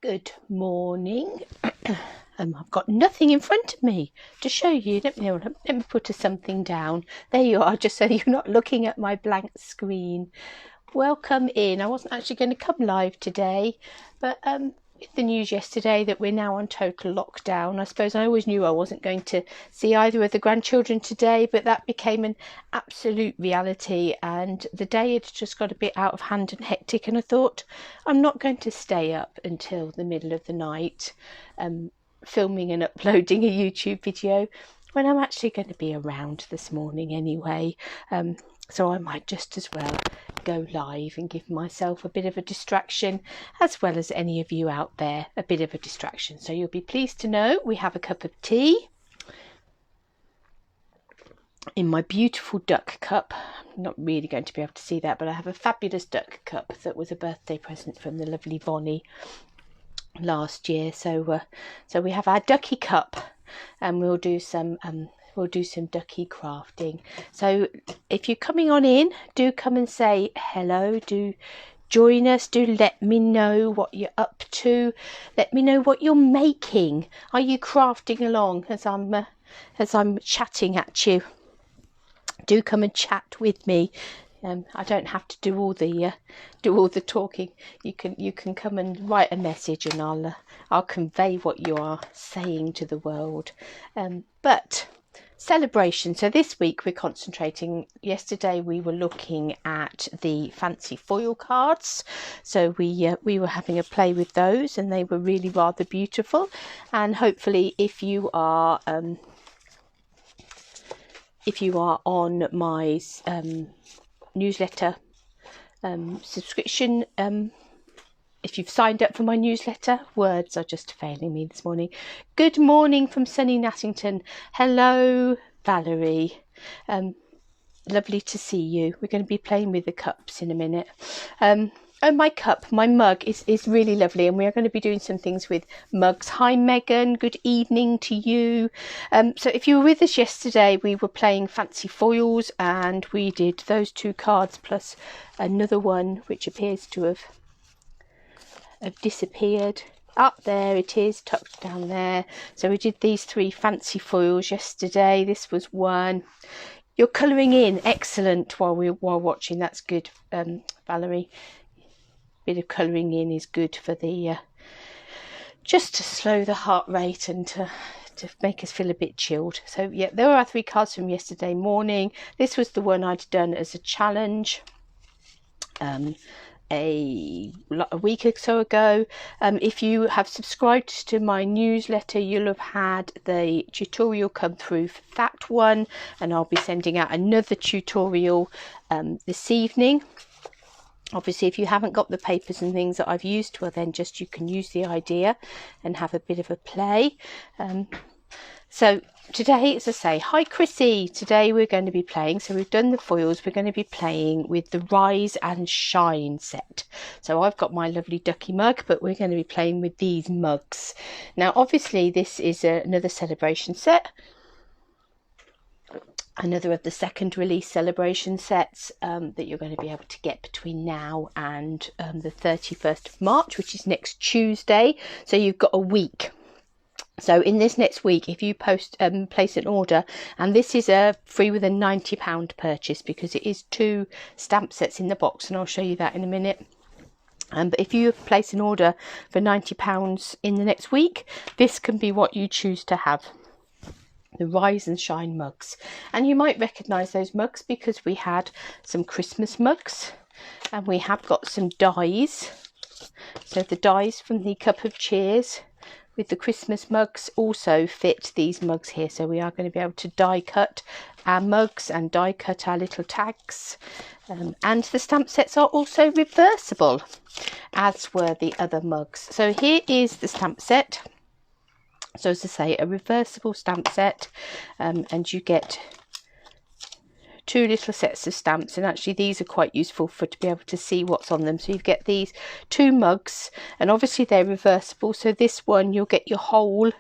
Good morning. I've got nothing in front of me to show you. Let me put something down. There you are, just so you're not looking at my blank screen. Welcome in. I wasn't actually going to come live today, but with the news yesterday that we're now on total lockdown, I suppose I always knew I wasn't going to see either of the grandchildren today, but that became an absolute reality, and the day had just got a bit out of hand and hectic, and I thought I'm not going to stay up until the middle of the night filming and uploading a YouTube video when I'm actually going to be around this morning anyway. So I might just as well go live and give myself a bit of a distraction, as well as any of you out there a bit of a distraction. So you'll be pleased to know we have a cup of tea in my beautiful duck cup. I'm not really going to be able to see that, but I have a fabulous duck cup that was a birthday present from the lovely Bonnie last year. So we have our ducky cup, and we'll do some ducky crafting. So if you're coming on in, do come and say hello, do join us, do let me know what you're up to, let me know what you're making. Are you crafting along as I'm chatting at you? Do come and chat with me. I don't have to do all the talking. You can come and write a message, and I'll convey what you are saying to the world. But celebration. So this week we're concentrating. Yesterday we were looking at the fancy foil cards. So we were having a play with those, and they were really rather beautiful. And hopefully, if you are on my newsletter subscription, if you've signed up for my newsletter, words are just failing me this morning. Good morning from sunny Nattington. Hello, Valerie. Lovely to see you. We're going to be playing with the cups in a minute. Oh, my mug is really lovely, and we are going to be doing some things with mugs. Hi, Megan. Good evening to you. So if you were with us yesterday, we were playing fancy foils, and we did those two cards plus another one which appears to have disappeared. Up there it is, tucked down there. So we did these three fancy foils yesterday. This was one. You're colouring in, excellent, while watching. That's good, Valerie. Bit of colouring in is good for the just to slow the heart rate and to make us feel a bit chilled. So yeah, there were our three cards from yesterday morning. This was the one I'd done as a challenge a week or so ago. If you have subscribed to my newsletter, you'll have had the tutorial come through for that one, and I'll be sending out another tutorial this evening. Obviously, if you haven't got the papers and things that I've used, well then just you can use the idea and have a bit of a play. So today, as I say, hi Chrissy. Today we're going to be playing, so we've done the foils, we're going to be playing with the Rise and Shine set. So I've got my lovely ducky mug, but we're going to be playing with these mugs. Now obviously this is another celebration set. Another of the second release celebration sets that you're going to be able to get between now and the 31st of March, which is next Tuesday. So you've got a week. So in this next week, if you place an order, and this is free with a £90 purchase because it is two stamp sets in the box, and I'll show you that in a minute. But if you place an order for £90 in the next week, this can be what you choose to have. The Rise and Shine mugs, and you might recognise those mugs because we had some Christmas mugs, and we have got some dies. So the dies from the Cup of Cheers with the Christmas mugs also fit these mugs here. So we are going to be able to die cut our mugs and die cut our little tags, and the stamp sets are also reversible, as were the other mugs. So here is the stamp set. So as I say, a reversible stamp set, and you get two little sets of stamps, and actually these are quite useful to be able to see what's on them. So you get these two mugs, and obviously they're reversible. So this one you'll get your hole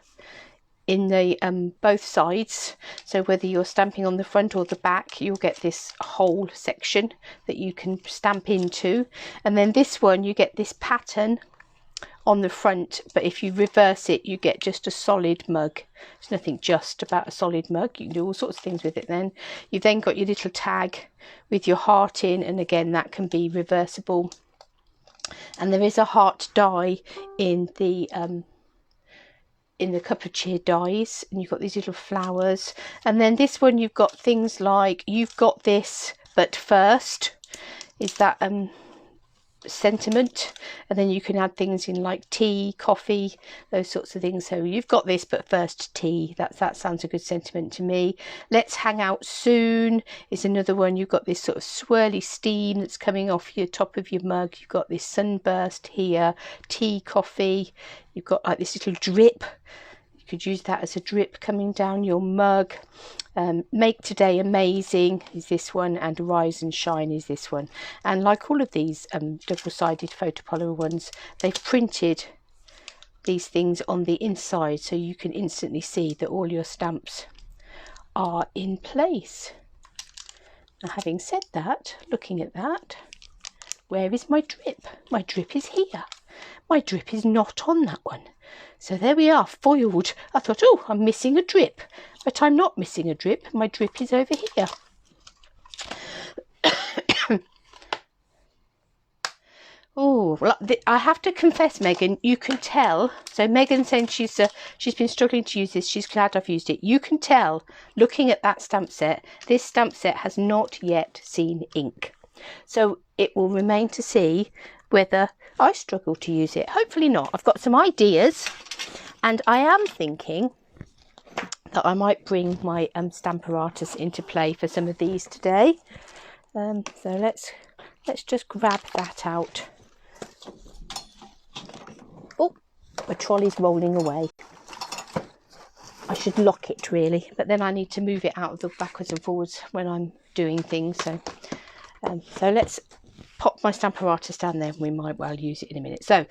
in the both sides, so whether you're stamping on the front or the back, you'll get this whole section that you can stamp into. And then this one you get this pattern on the front, but if you reverse it you get just a solid mug. There's nothing just about a solid mug. You can do all sorts of things with it. Then you've then got your little tag with your heart in, and again that can be reversible, and there is a heart die in the cup of cheer dies, and you've got these little flowers. And then this one you've got things like, you've got this but first is that sentiment, and then you can add things in like tea, coffee, those sorts of things. So you've got this but first tea. That sounds a good sentiment to me. Let's hang out soon is another one. You've got this sort of swirly steam that's coming off your top of your mug. You've got this sunburst here, tea, coffee. You've got like this little drip. You could use that as a drip coming down your mug. Make today amazing is this one, and rise and shine is this one. And like all of these double-sided photopolymer ones, they've printed these things on the inside so you can instantly see that all your stamps are in place. Now, having said that, looking at that, where is my drip? My drip is here. My drip is not on that one. So there we are, foiled. I thought, oh, I'm missing a drip, but I'm not missing a drip. My drip is over here. Oh, well, I have to confess, Megan, you can tell. So Megan saying she's been struggling to use this. She's glad I've used it. You can tell, looking at that stamp set, this stamp set has not yet seen ink. So it will remain to see whether I struggle to use it. Hopefully not. I've got some ideas, and I am thinking that I might bring my Stamparatus into play for some of these today. So let's just grab that out. Oh, the trolley's rolling away. I should lock it really, but then I need to move it out of the backwards and forwards when I'm doing things. So let's pop my Stamparatus down there, and we might well use it in a minute. So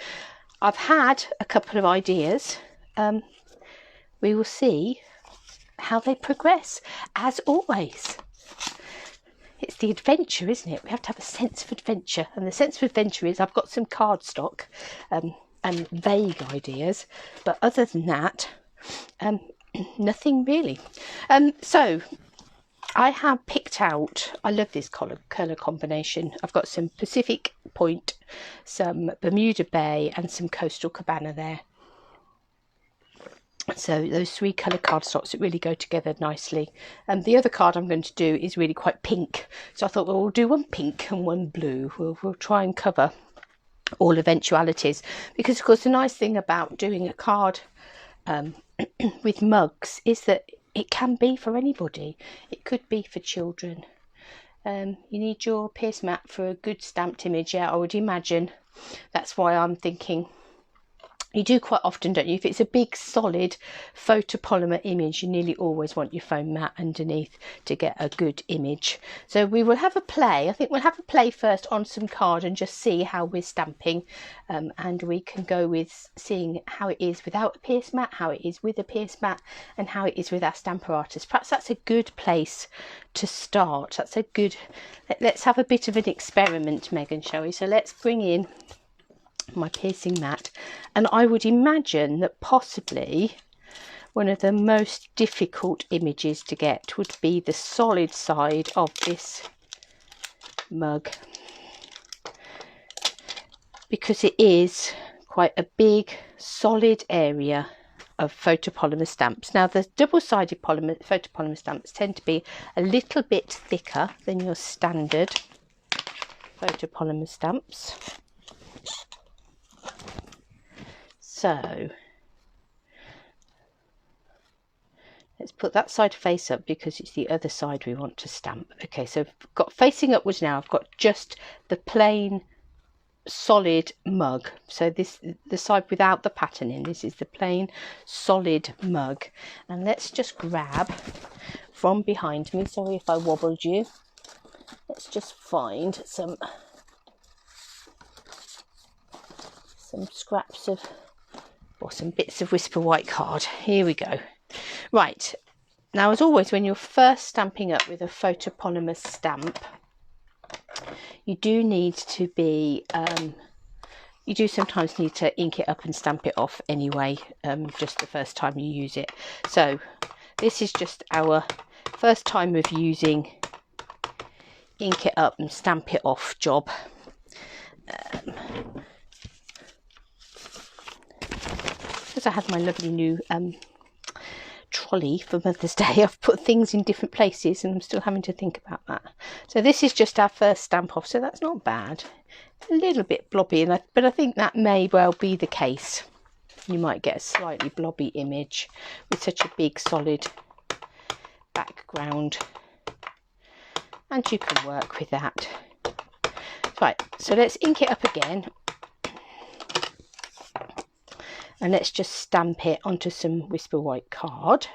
I've had a couple of ideas. We will see how they progress. As always, it's the adventure, isn't it? We have to have a sense of adventure, and the sense of adventure is I've got some cardstock and vague ideas, but other than that, nothing really. So I have picked out, I love this colour combination. I've got some Pacific Point, some Bermuda Bay, and some Coastal Cabana there. So those three colour cardstocks that really go together nicely. And the other card I'm going to do is really quite pink. So I thought, well, we'll do one pink and one blue. We'll try and cover all eventualities. Because, of course, the nice thing about doing a card with mugs is that it can be for anybody. It could be for children. You need your pierce mat for a good stamped image. Yeah, I would imagine. That's why I'm thinking. You do quite often, don't you? If it's a big, solid photopolymer image, you nearly always want your foam mat underneath to get a good image. So we will have a play. I think we'll have a play first on some card and just see how we're stamping. And we can go with seeing how it is without a pierce mat, how it is with a pierce mat, and how it is with our Stamparatus. Perhaps that's a good place to start. That's a good... Let's have a bit of an experiment, Megan, shall we? So let's bring in my piercing mat, and I would imagine that possibly one of the most difficult images to get would be the solid side of this mug, because it is quite a big solid area of photopolymer stamps. Now the double-sided photopolymer stamps tend to be a little bit thicker than your standard photopolymer stamps. So let's put that side face up because it's the other side we want to stamp. Okay, so I've got facing upwards now. I've got just the plain solid mug. So this, the side without the pattern in, this is the plain solid mug. And let's just grab from behind me, sorry if I wobbled you, let's just find some scraps of, or some bits of Whisper White card. Here we go. Right, now as always, when you're first stamping up with a photopolymer stamp, you do need to be you do sometimes need to ink it up and stamp it off anyway, just the first time you use it. So this is just our first time of using ink it up and stamp it off job. Because I had my lovely new trolley for Mother's Day, I've put things in different places and I'm still having to think about that. So this is just our first stamp off, so that's not bad. A little bit blobby, but I think that may well be the case. You might get a slightly blobby image with such a big solid background, and you can work with that. Right, so let's ink it up again. And let's just stamp it onto some Whisper White card.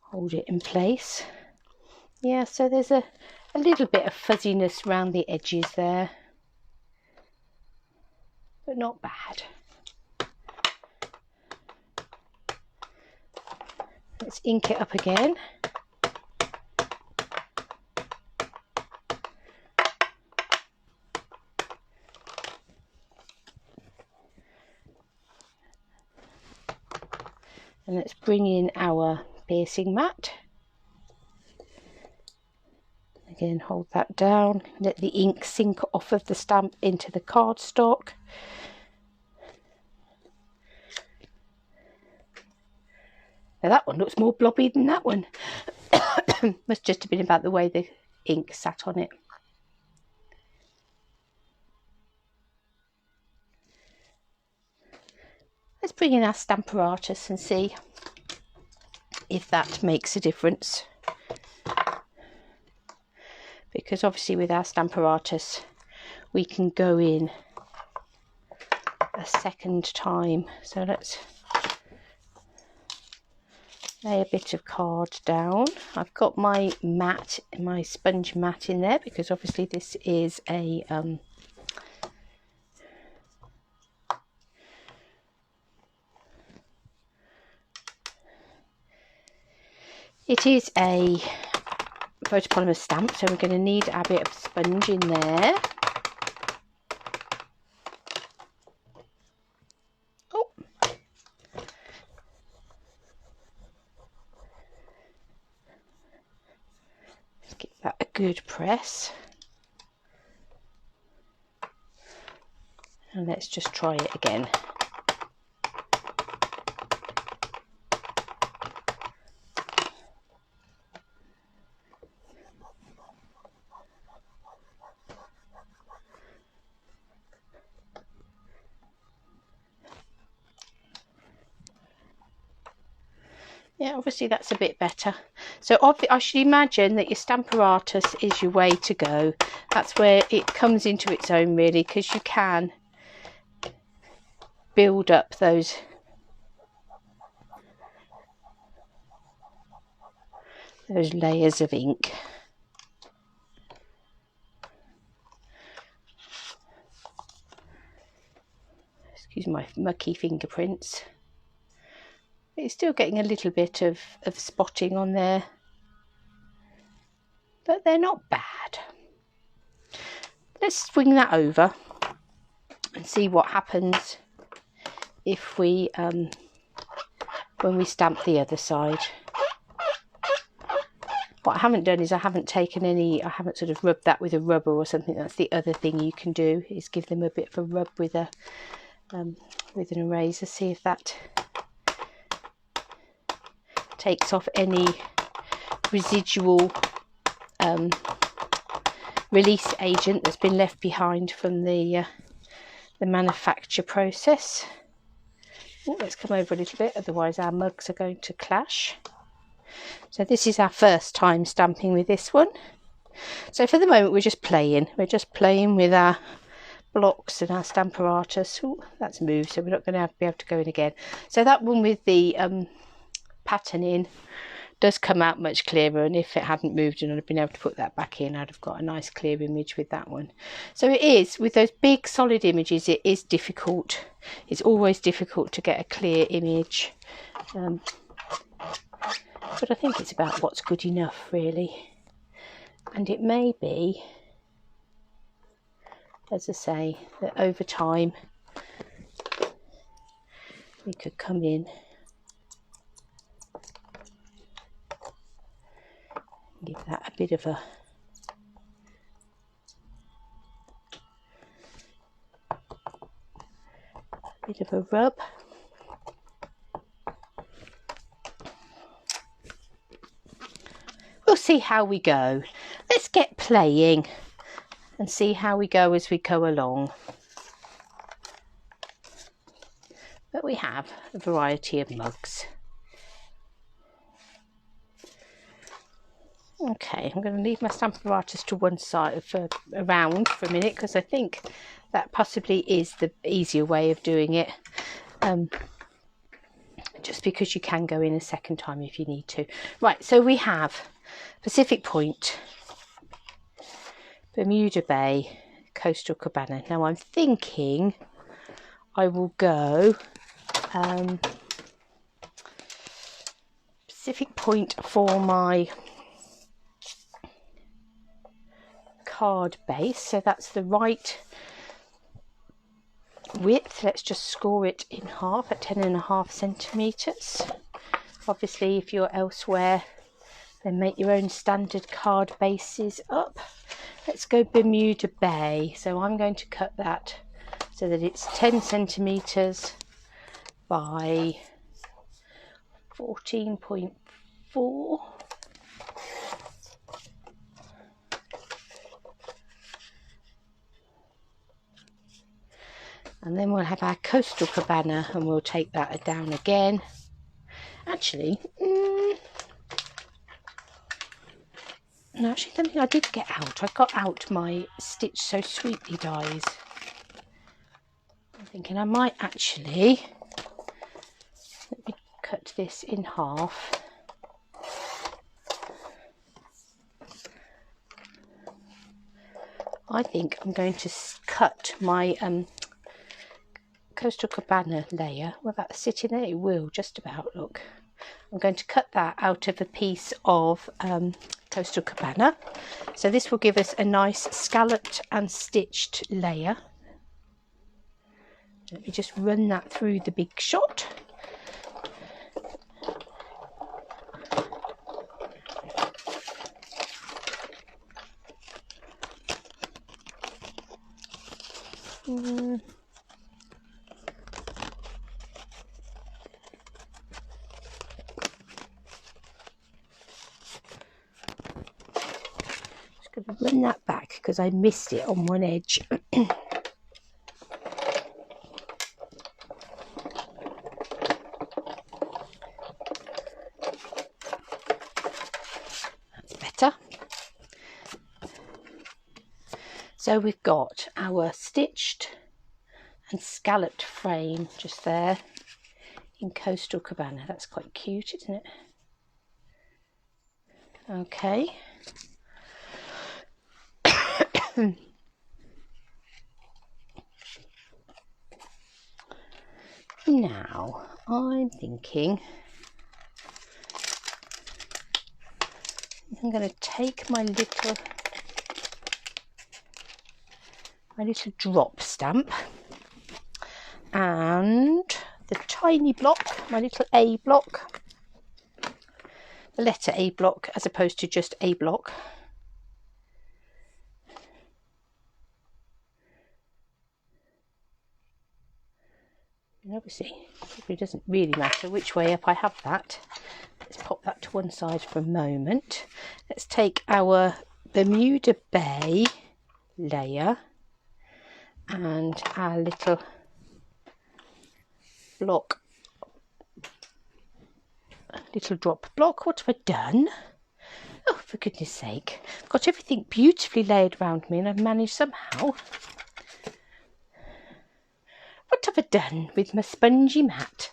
Hold it in place. Yeah, so there's a little bit of fuzziness around the edges there, but not bad. Let's ink it up again. And let's bring in our piercing mat. Again, hold that down, let the ink sink off of the stamp into the cardstock. Now that one looks more blobby than that one. Must just have been about the way the ink sat on it. Let's bring in our Stamparatus and see if that makes a difference. Because obviously with our Stamparatus we can go in a second time. So let's lay a bit of card down. I've got my mat, my sponge mat in there, because obviously this is a it is a photopolymer stamp, so we're going to need a bit of sponge in there. Oh, let's give that a good press, and let's just try it again. Yeah, obviously that's a bit better. So I should imagine that your Stamparatus is your way to go. That's where it comes into its own, really, because you can build up those layers of ink. Excuse my mucky fingerprints. It's still getting a little bit of spotting on there, but they're not bad. Let's swing that over and see what happens if we when we stamp the other side. What I haven't done is I haven't sort of rubbed that with a rubber or something. That's the other thing you can do, is give them a bit of a rub with an eraser. See if that takes off any residual release agent that's been left behind from the manufacture process. Ooh, let's come over a little bit, otherwise our mugs are going to clash. So this is our first time stamping with this one. So for the moment we're just playing with our blocks and our Stamparatus. Ooh, that's moved, so we're not going to be able to go in again. So that one with the pattern in does come out much clearer, and if it hadn't moved and I'd have been able to put that back in, I'd have got a nice clear image with that one. So it is, with those big solid images, it is difficult. It's always difficult to get a clear image, but I think it's about what's good enough, really. And it may be, as I say, that over time we could come in and give that a bit of a rub. We'll see how we go. Let's get playing and see how we go as we go along. But we have a variety of mugs. Okay, I'm going to leave my stamp apparatus to one side around for a minute, because I think that possibly is the easier way of doing it. Just because you can go in a second time if you need to. Right, so we have Pacific Point, Bermuda Bay, Coastal Cabana. Now I'm thinking I will go Pacific Point for my card base, so that's the right width. Let's just score it in half at 10.5 centimeters. Obviously, if you're elsewhere, then make your own standard card bases up. Let's go Bermuda Bay. So I'm going to cut that so that it's 10 centimeters by 14.4. And then we'll have our Coastal Cabana, and we'll take that down again. Actually, no, actually something I did get out. I got out my Stitch So Sweetly dies. I'm thinking I might actually, let me cut this in half. I think I'm going to cut my Coastal Cabana layer. Will that sit in there? It will, just about, look. I'm going to cut that out of a piece of Coastal Cabana. So this will give us a nice scalloped and stitched layer. Let me just run that through the big shot. Run that back because I missed it on one edge. That's better. So we've got our stitched and scalloped frame just there in Coastal Cabana. That's quite cute, isn't it? Okay. Now I'm thinking I'm going to take my little drop stamp and the tiny block, my little A block, the letter A block as opposed to just A block. And obviously, it doesn't really matter which way up I have that. Let's pop that to one side for a moment. Let's take our Bermuda Bay layer and our little block, little drop block. What have I done? Oh, for goodness sake. I've got everything beautifully laid around me and I've managed somehow. What have I done with my spongy mat?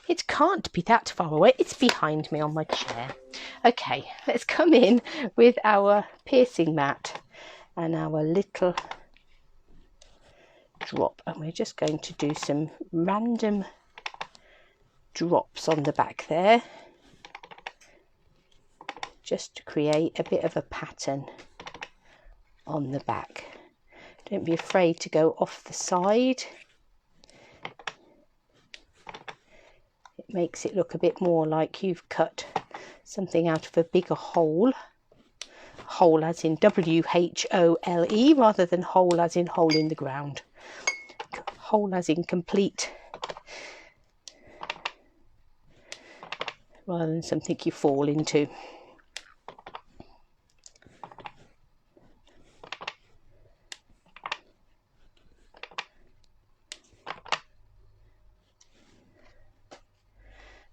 It can't be that far away. It's behind me on my chair. Okay, let's come in with our piercing mat and our little drop. And we're just going to do some random drops on the back there, just to create a bit of a pattern. on the back. Don't be afraid to go off the side. It makes it look a bit more like you've cut something out of a bigger hole. Hole as in W-H-O-L-E rather than hole as in hole in the ground. Hole as in complete rather than something you fall into.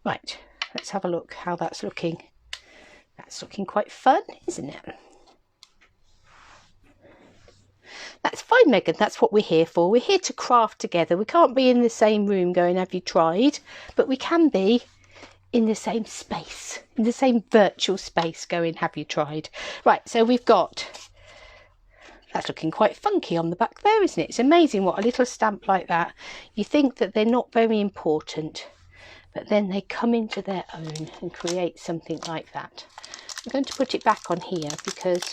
Right, let's have a look how that's looking. That's looking quite fun, isn't it? That's fine, Megan. That's what we're here for. We're here to craft together. We can't be in the same room going, have you tried? But we can be in the same space, in the same virtual space going, have you tried? Right, so we've got, that's looking quite funky on the back there, isn't it? It's amazing what a little stamp like that, you think that they're not very important, but then they come into their own and create something like that. I'm going to put it back on here because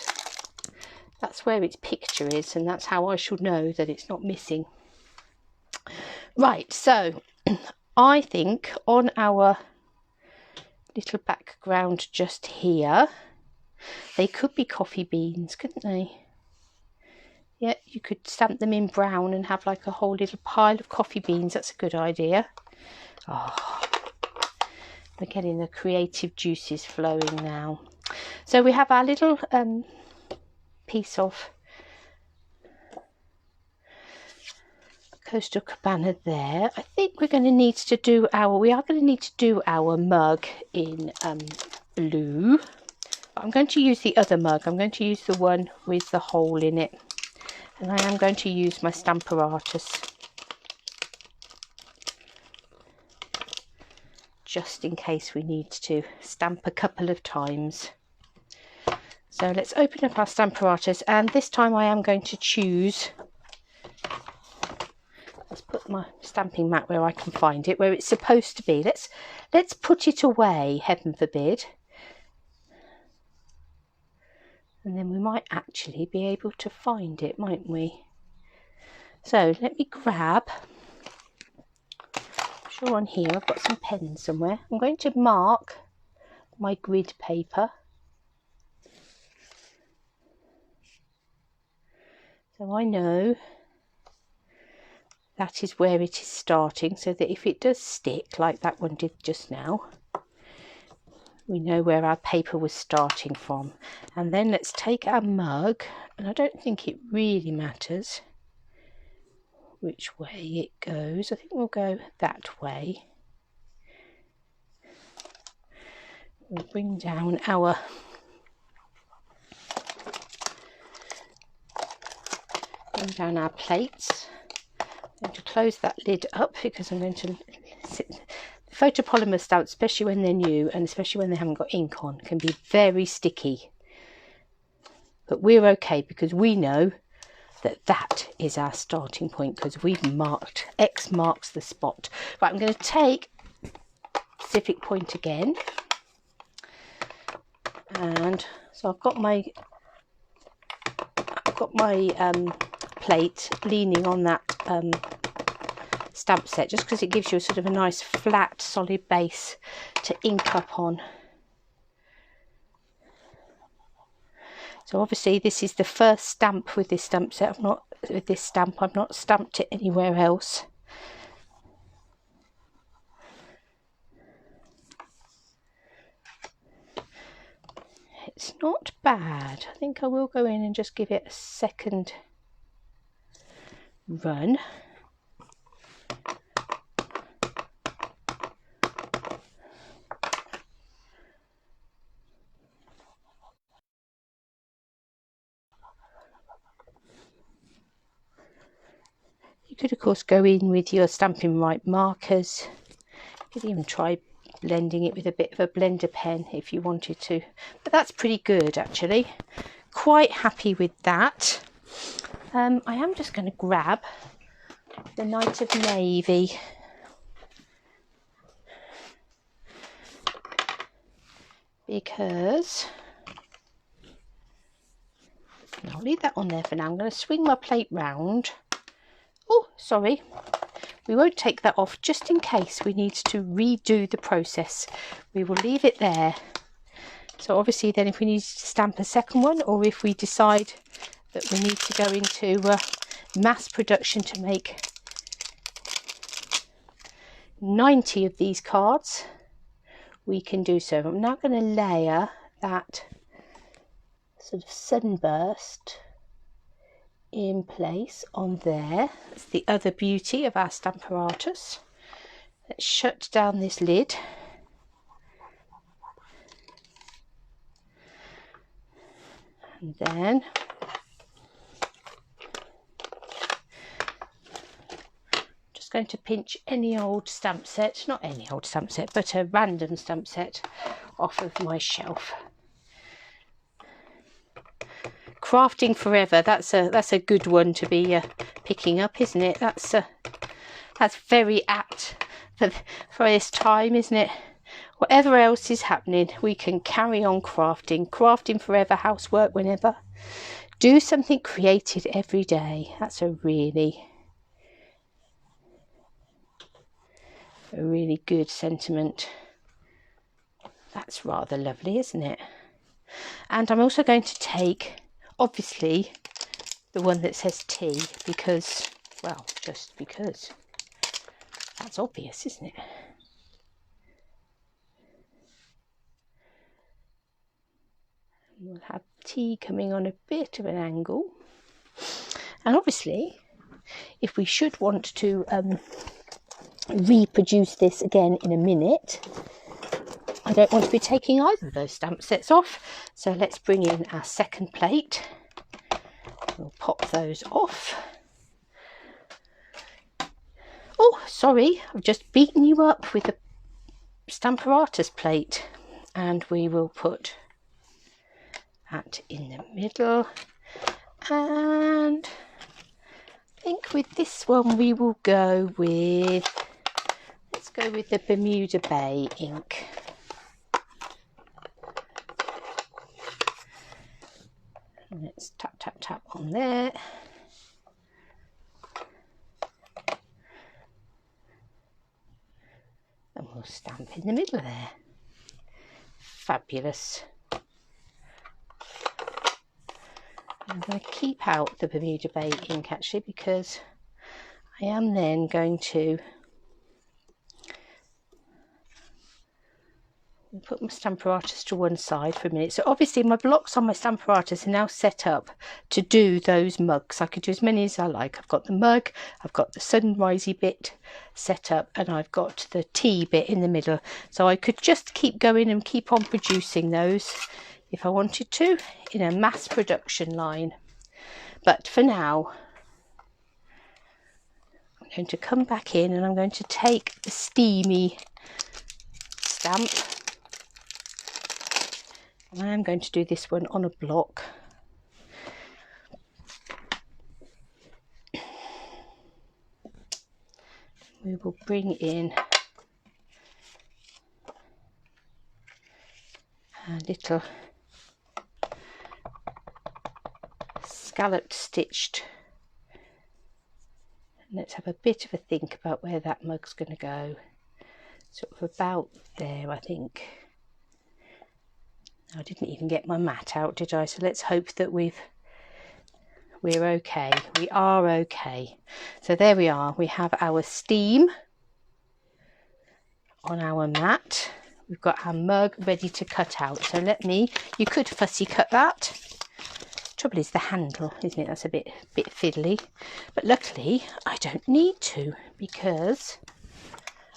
that's where its picture is, and that's how I should know that it's not missing. Right, so I think on our little background just here, they could be coffee beans, couldn't they? Yeah, you could stamp them in brown and have like a whole little pile of coffee beans. That's a good idea. Oh, we're getting the creative juices flowing now. So we have our little piece of Coastal Cabana there. I think we're going to need to do our mug in blue. I'm going to use the other mug. I'm going to use the one with the hole in it, and I am going to use my Stamparatus just in case we need to stamp a couple of times. So let's open up our Stamparatus, and this time I am going to choose, let's put my stamping mat where I can find it, where it's supposed to be. Let's put it away, heaven forbid. And then we might actually be able to find it, mightn't we? So let me grab, I'm sure on here I've got some pens somewhere. I'm going to mark my grid paper. So I know that is where it is starting, so that if it does stick like that one did just now, we know where our paper was starting from. And then let's take our mug, and I don't think it really matters which way it goes. I think we'll go that way. We'll bring down our plates. I'm going to close that lid up because I'm going to photopolymer stamps, especially when they're new and especially when they haven't got ink on, can be very sticky. But we're okay because we know that that is our starting point, because we've marked, X marks the spot. Right, I'm going to take Pacific Point again, and so I've got my plate leaning on that stamp set, just because it gives you a sort of a nice flat solid base to ink up on. So obviously this is the first stamp with this stamp set. I've not stamped it anywhere else. It's not bad. I think I will go in and just give it a second run. You could of course go in with your Stampin' Right markers. You could even try blending it with a bit of a blender pen if you wanted to, but that's pretty good actually. Quite happy with that. I am just going to grab the Night of Navy, because no, I'll leave that on there for now. I'm going to swing my plate round. Oh, sorry. We won't take that off just in case we need to redo the process. We will leave it there. So obviously then if we need to stamp a second one, or if we decide that we need to go into mass production to make 90 of these cards, we can do so. I'm now going to layer that sort of sunburst in place on there. That's the other beauty of our Stamparatus. Let's shut down this lid. And then just going to pinch any old stamp set, not any old stamp set, but a random stamp set off of my shelf. Crafting Forever, that's a good one to be picking up, isn't it? That's very apt for this time, isn't it? Whatever else is happening, we can carry on crafting. Crafting Forever, housework whenever. Do something creative every day. That's a really good sentiment. That's rather lovely, isn't it? And I'm also going to take, obviously, the one that says tea, because, well, just because. That's obvious, isn't it? We'll have tea coming on a bit of an angle. And obviously, if we should want to reproduce this again in a minute, I don't want to be taking either of those stamp sets off. So let's bring in our second plate. We'll pop those off. Oh, sorry, I've just beaten you up with the Stamparatus plate. And we will put that in the middle. And I think with this one we will go with, let's go with the Bermuda Bay ink. Let's tap, tap, tap on there. And we'll stamp in the middle there. Fabulous. I'm going to keep out the Bermuda Bay ink actually, because I am then going to put my Stamparatus to one side for a minute. So obviously my blocks on my Stamparatus are now set up to do those mugs. I could do as many as I like. I've got the mug, I've got the sunrisey bit set up, and I've got the tea bit in the middle. So I could just keep going and keep on producing those if I wanted to in a mass production line. But for now, I'm going to come back in and I'm going to take the steamy stamp. And I'm going to do this one on a block. We will bring in a little scalloped stitched. Let's have a bit of a think about where that mug's going to go. Sort of about there, I think. I didn't even get my mat out, did I? So let's hope that we're okay. We are okay. So there we are. We have our steam on our mat. We've got our mug ready to cut out. So you could fussy cut that. Trouble is the handle, isn't it? That's a bit fiddly. But luckily I don't need to, because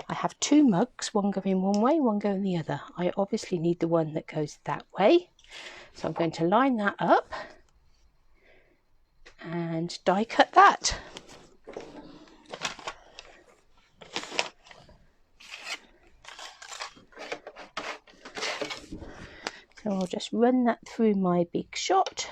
I have two mugs, one going one way, one going the other. I obviously need the one that goes that way. So I'm going to line that up and die cut that. So I'll just run that through my big shot.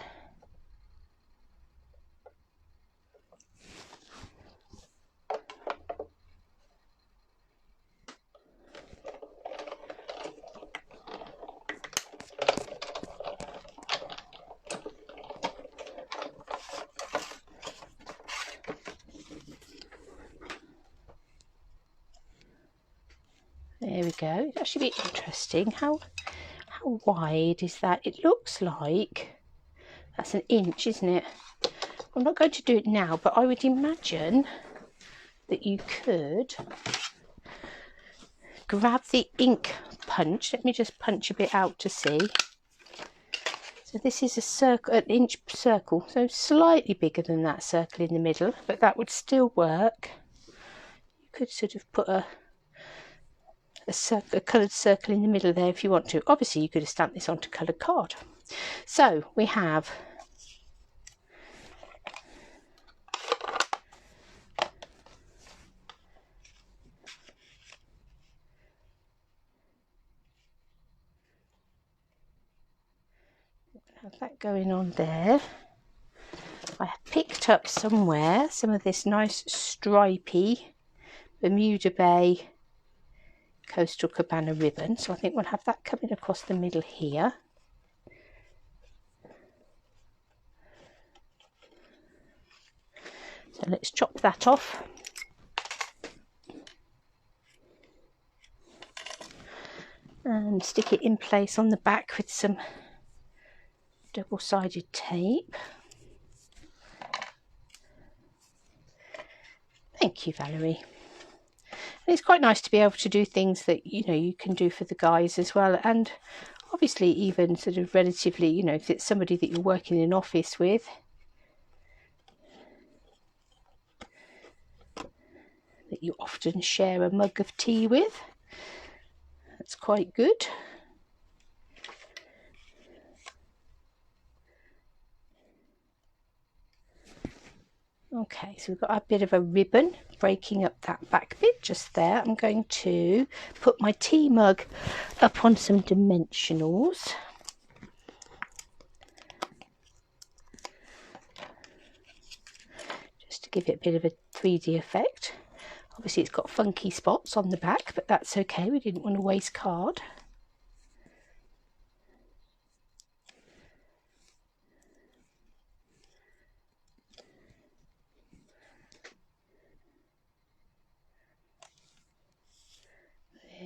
There we go. It'll actually be interesting. How wide is that? It looks like that's an inch, isn't it? I'm not going to do it now, but I would imagine that you could grab the ink punch. Let me just punch a bit out to see. So this is a circle, an inch circle, so slightly bigger than that circle in the middle, but that would still work. You could sort of put a coloured circle in the middle there if you want to. Obviously you could have stamped this onto coloured card. So we have that going on there. I have picked up somewhere some of this nice stripy Bermuda Bay Coastal Cabana ribbon, so I think we'll have that coming across the middle here. So let's chop that off. And stick it in place on the back with some double-sided tape. Thank you, Valerie. And it's quite nice to be able to do things that, you know, you can do for the guys as well, and obviously even sort of relatively, you know, if it's somebody that you're working in an office with, that you often share a mug of tea with. That's quite good. Okay, so we've got a bit of a ribbon breaking up that back bit just there. I'm going to put my tea mug up on some dimensionals. Just to give it a bit of a 3D effect. Obviously it's got funky spots on the back, but that's okay, we didn't want to waste card.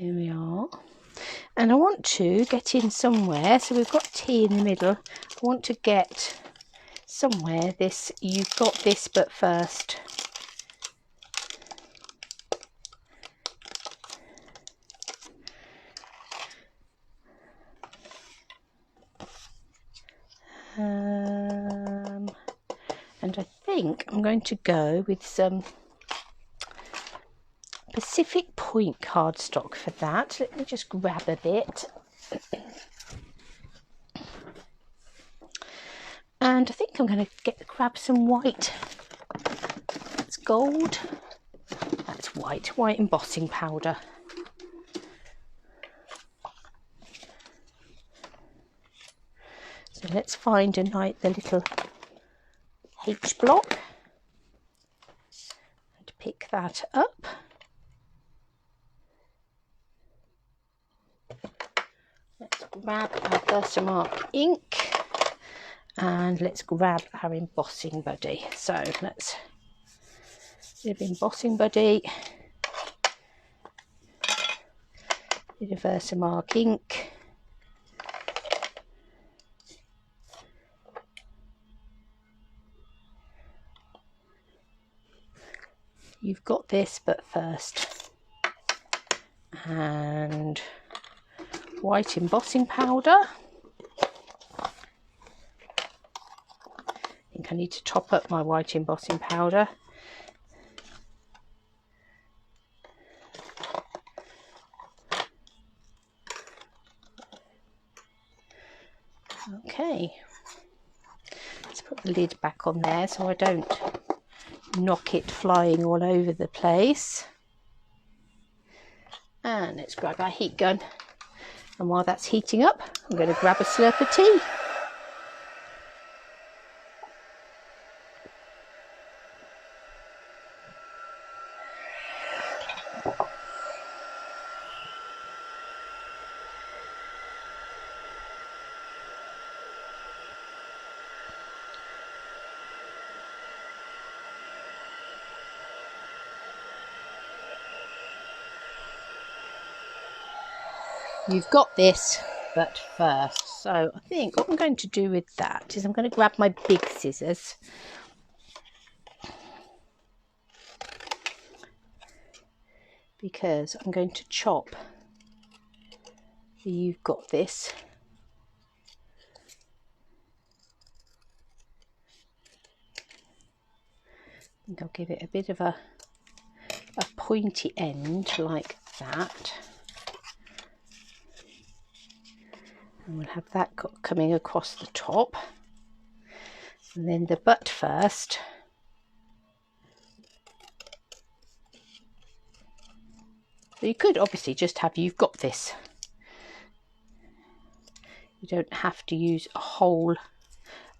There we are. And I want to get in somewhere, so we've got tea in the middle. I want to get somewhere this, you've got this but first. And I think I'm going to go with some Pacific Point cardstock for that. Let me just grab a bit. And I think I'm going to grab some white. That's gold. That's white embossing powder. So let's find the little H block and pick that up. Let's grab our Versamark ink and let's grab our embossing buddy. So let's do the embossing buddy, bit of Versamark ink. You've got this but first, and white embossing powder. I think I need to top up my white embossing powder. Okay, let's put the lid back on there so I don't knock it flying all over the place. And let's grab our heat gun, and while that's heating up I'm going to grab a slurp of tea. You've got this, but first. So I think what I'm going to do with that is I'm going to grab my big scissors. Because I'm going to chop the You've Got This. I think I'll give it a bit of a pointy end like that. And we'll have that coming across the top. And then the butt first. So you could obviously just have You've Got This. You don't have to use a whole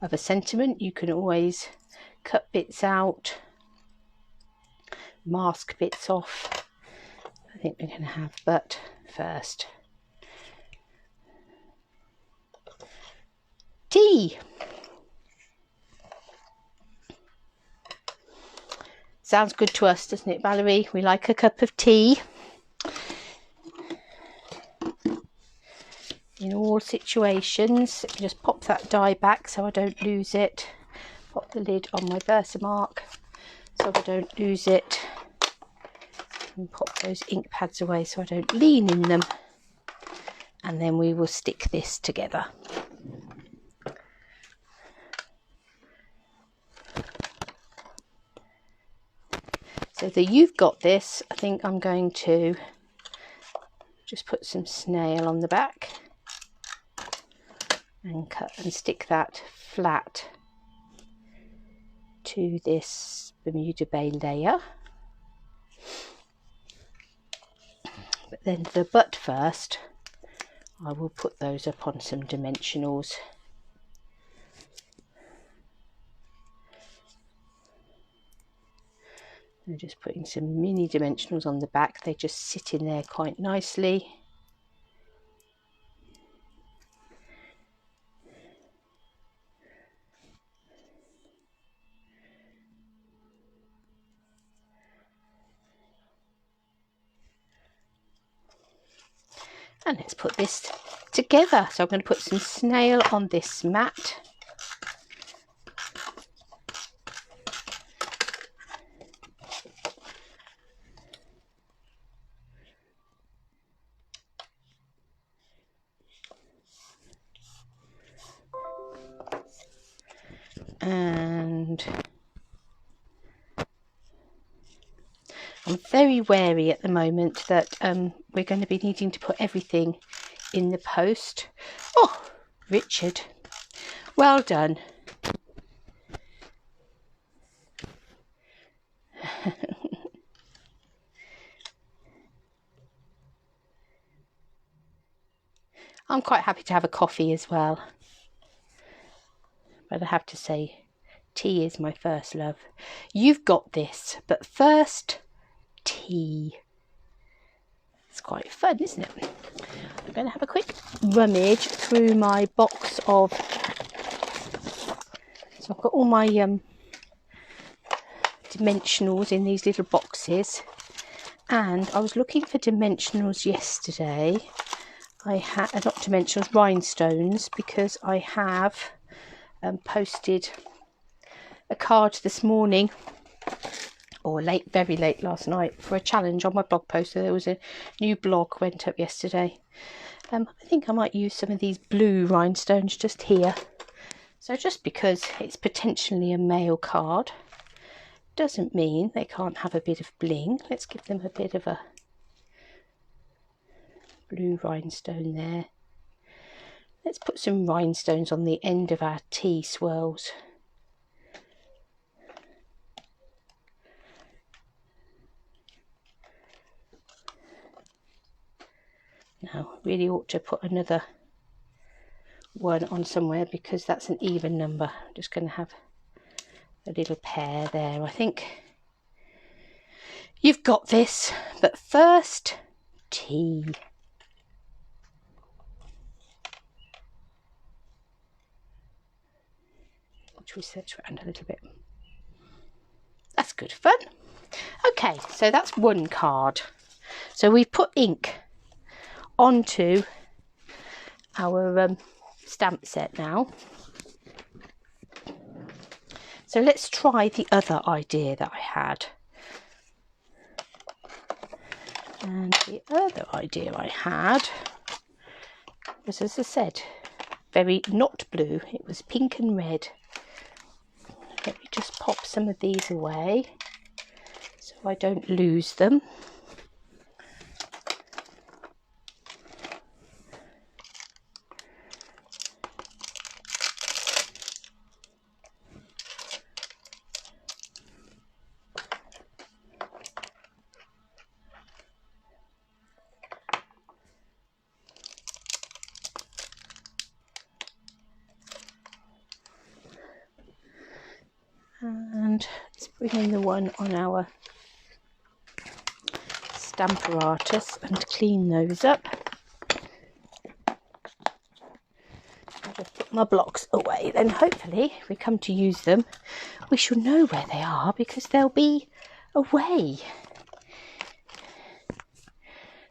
of a sentiment. You can always cut bits out, mask bits off. I think we're going to have butt first. Tea. Sounds good to us, doesn't it, Valerie? We like a cup of tea. In all situations. Let me just pop that die back so I don't lose it. Pop the lid on my Versamark so I don't lose it. And pop those ink pads away so I don't lean in them. And then we will stick this together. So the You've Got This, I think I'm going to just put some snail on the back and cut and stick that flat to this Bermuda Bay layer. But then the butt first, I will put those up on some dimensionals. I'm just putting some mini dimensionals on the back. They just sit in there quite nicely. And let's put this together. So I'm going to put some snail on this mat. And I'm very wary at the moment that we're going to be needing to put everything in the post. Oh, Richard, well done. I'm quite happy to have a coffee as well. But I have to say, tea is my first love. You've got this, but first, tea. It's quite fun, isn't it? I'm going to have a quick rummage through my box of... So I've got all my dimensionals in these little boxes. And I was looking for dimensionals yesterday. I had, not dimensionals, rhinestones, because I have... posted a card this morning, or very late last night, for a challenge on my blog post. So there was a new blog went up yesterday. I think I might use some of these blue rhinestones just here. So just because it's potentially a male card doesn't mean they can't have a bit of bling. Let's give them a bit of a blue rhinestone there. Let's put some rhinestones on the end of our tea swirls. Now, really ought to put another one on somewhere because that's an even number. I'm just going to have a little pair there, I think. You've got this, but first, tea. Which we search around a little bit. That's good fun. Okay, so that's one card. So we've put ink onto our stamp set now. So let's try the other idea that I had. And the other idea I had was, as I said, very not blue. It was pink and red. Let me just pop some of these away so I don't lose them. And let's bring in the one on our stamparatus and clean those up. I'll just put my blocks away, then hopefully if we come to use them we shall know where they are because they'll be away.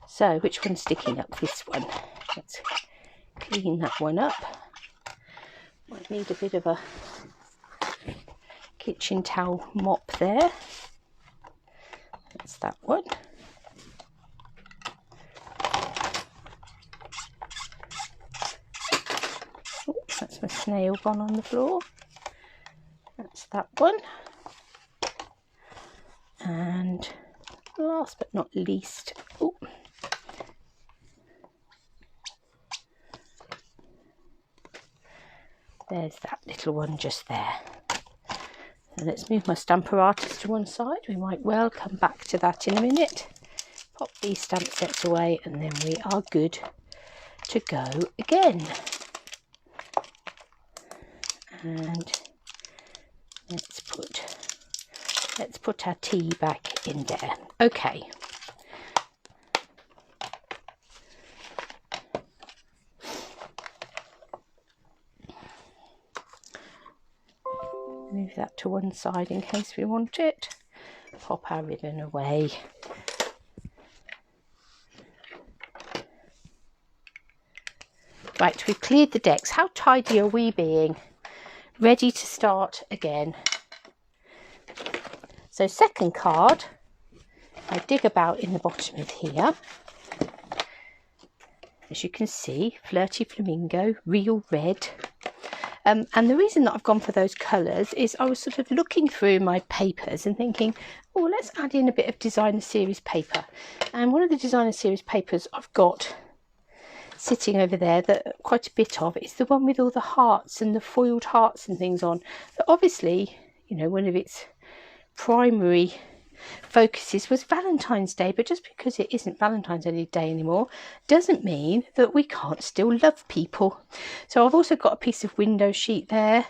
So which one's sticking up? This one. Let's clean that one up. Might need a bit of a kitchen towel mop there. That's that one. Oh, that's my snail gone on the floor. That's that one. And last but not least, oh, there's that little one just there. And let's move my stamparatus to one side. We might well come back to that in a minute. Pop these stamp sets away and then we are good to go again. And let's put our tea back in there. Okay. Move that to one side in case we want it. Pop our ribbon away. Right, we've cleared the decks. How tidy are we being? Ready to start again. So second card, I dig about in the bottom of here. As you can see, Flirty Flamingo, real red. And the reason that I've gone for those colours is I was sort of looking through my papers and thinking, oh, let's add in a bit of designer series paper. And one of the designer series papers I've got sitting over there, that quite a bit of, is the one with all the hearts and the foiled hearts and things on. But obviously, you know, one of its primary focuses was Valentine's Day, but just because it isn't Valentine's Day anymore doesn't mean that we can't still love people. So I've also got a piece of window sheet there.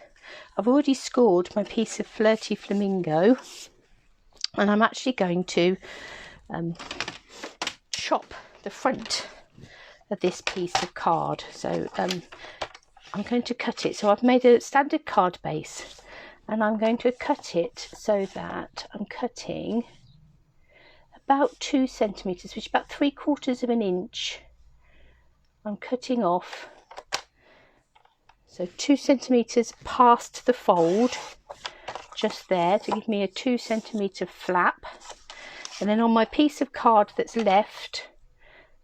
I've already scored my piece of Flirty Flamingo, and I'm actually going to chop the front of this piece of card. So I'm going to cut it. So I've made a standard card base, and I'm going to cut it so that I'm cutting about 2 centimetres, which is about 3/4 of an inch. I'm cutting off, so 2 centimetres past the fold, just there, to give me a 2 centimetre flap. And then on my piece of card that's left,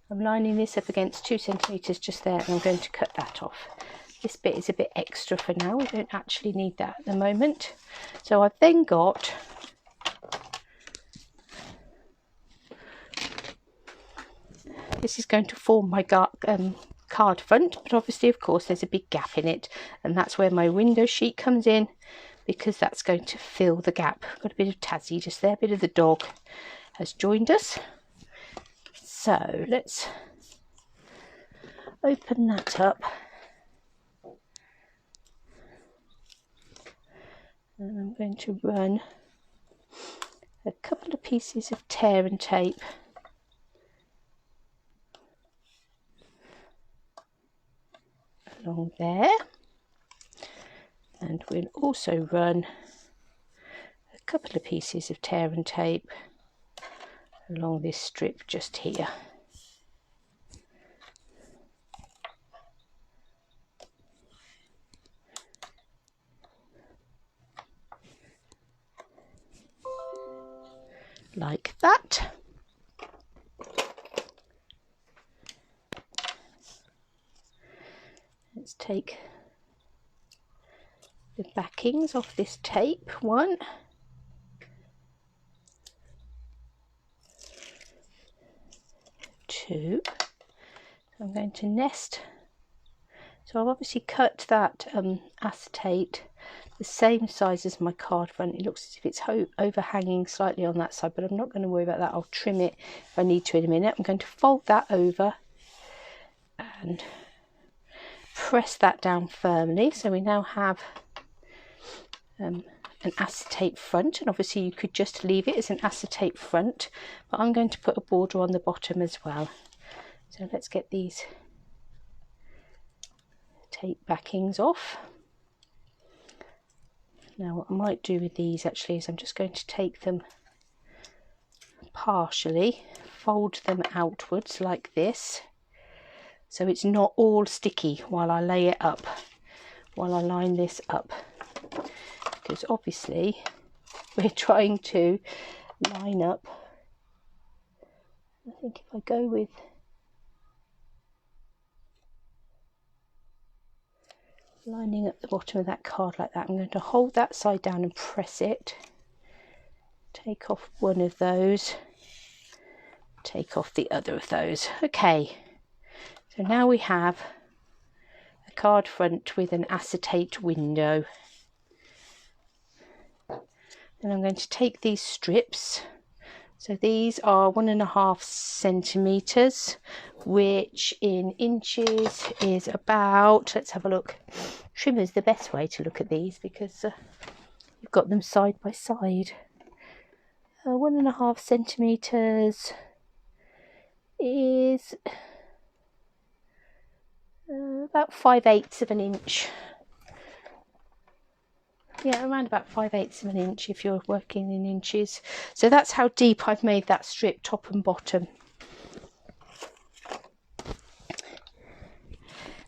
I'm lining this up against 2 centimetres just there, and I'm going to cut that off. This bit is a bit extra for now. We don't actually need that at the moment. So I've then got this is going to form my card front, but obviously, of course, there's a big gap in it, and that's where my window sheet comes in, because that's going to fill the gap. I've got a bit of Tazzy just there, a bit of the dog has joined us. So let's open that up. And I'm going to run a couple of pieces of tear and tape along there, and we'll also run a couple of pieces of tear and tape along this strip just here. like that. Let's take the backings off this tape. 1, 2. I'm going to nest. So I've obviously cut that acetate the same size as my card front. It looks as if it's overhanging slightly on that side, but I'm not going to worry about that. I'll trim it if I need to in a minute. I'm going to fold that over and press that down firmly. So we now have an acetate front, and obviously you could just leave it as an acetate front, but I'm going to put a border on the bottom as well. So let's get these tape backings off. Now what I might do with these actually is I'm just going to take them partially, fold them outwards like this, so it's not all sticky while I lay it up, while I line this up, because obviously we're trying to line up. I think if I go with lining up the bottom of that card like that, I'm going to hold that side down and press it, take off one of those, take off the other of those. Okay, so now we have a card front with an acetate window. Then I'm going to take these strips. So these are 1.5 centimeters, which in inches is about, let's have a look. Trimmer's the best way to look at these because you've got them side by side. 1.5 centimeters is about 5/8 of an inch. Yeah, around about 5/8 of an inch if you're working in inches. So that's how deep I've made that strip, top and bottom.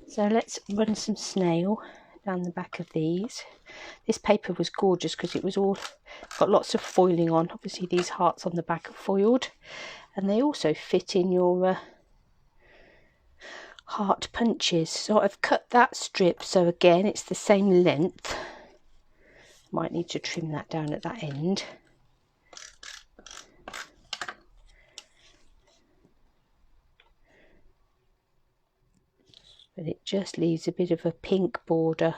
So let's run some snail down the back of these. This paper was gorgeous because it was all got lots of foiling on. Obviously these hearts on the back are foiled, and they also fit in your heart punches. So I've cut that strip, so again it's the same length. Might need to trim that down at that end. But it just leaves a bit of a pink border,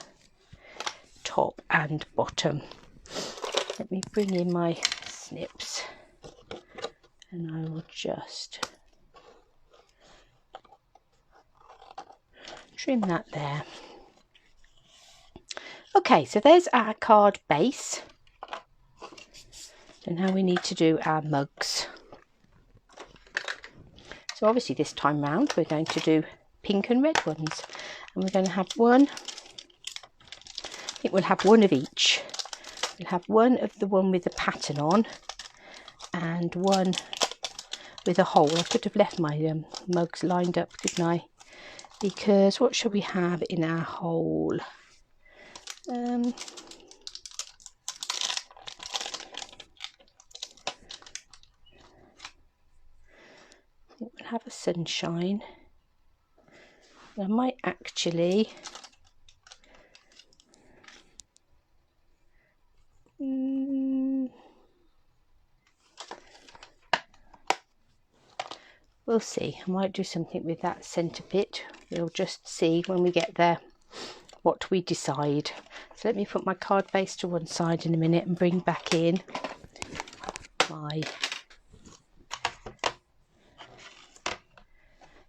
top and bottom. Let me bring in my snips and I will just trim that there. Okay, so there's our card base. So now we need to do our mugs. So obviously this time round we're going to do pink and red ones, and we're going to have one. I think we'll have one of each. We'll have one of the one with the pattern on and one with a hole. I could have left my mugs lined up, couldn't I? Because what shall we have in our hole? I think we'll have a sunshine. I might actually we'll see. I might do something with that centre bit. We'll just see when we get there what we decide. So let me put my card base to one side in a minute and bring back in my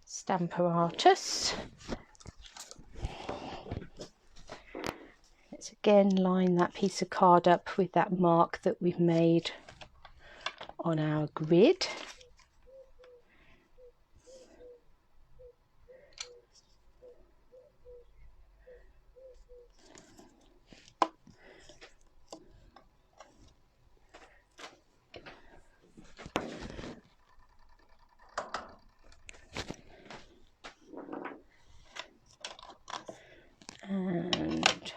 Stamparatus. Let's again line that piece of card up with that mark that we've made on our grid. And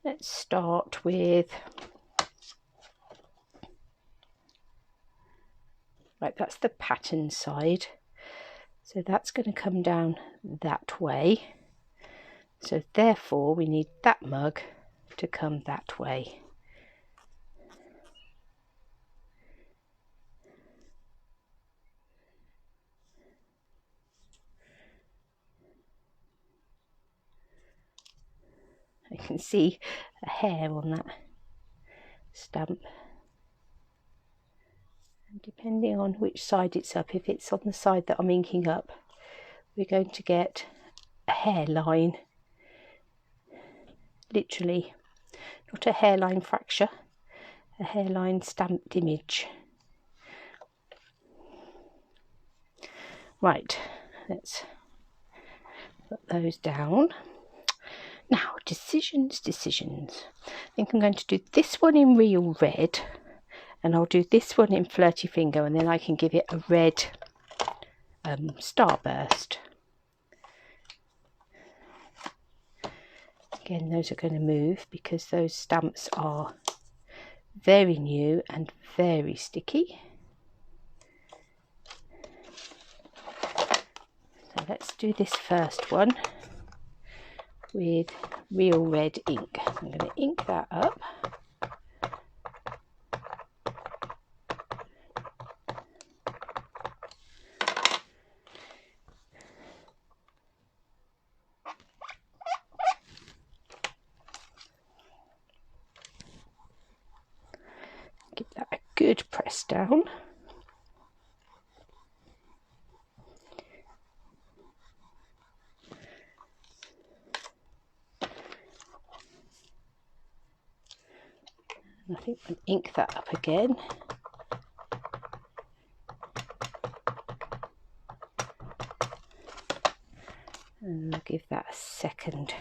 let's start with Right, that's the pattern side. So that's going to come down that way. So therefore we need that mug to come that way. I can see a hair on that stamp. And depending on which side it's up, if it's on the side that I'm inking up, we're going to get a hairline, literally, not a hairline fracture, a hairline stamped image. Right, let's put those down. Now, decisions. I think I'm going to do this one in real red, and I'll do this one in Flirty Flingo, and then I can give it a red starburst. Again, those are going to move because those stamps are very new and very sticky. So let's do this first one with real red ink. I'm going to ink that up. Give that a good press down. I think I'll ink that up again. And I'll give that a second.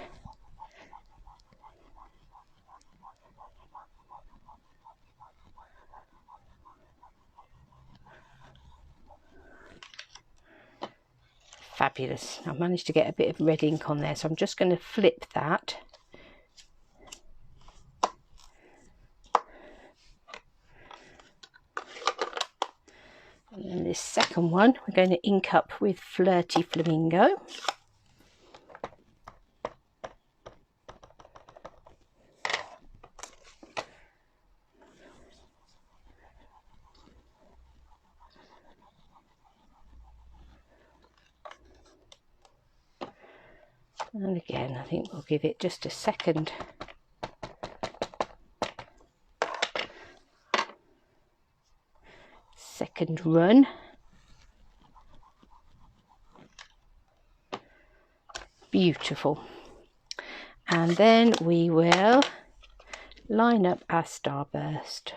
Fabulous. I managed to get a bit of red ink on there, so I'm just going to flip that. And then this second one, we're going to ink up with Flirty Flamingo. And again, I think we'll give it just a second. Second run. Beautiful. And then we will line up our starburst.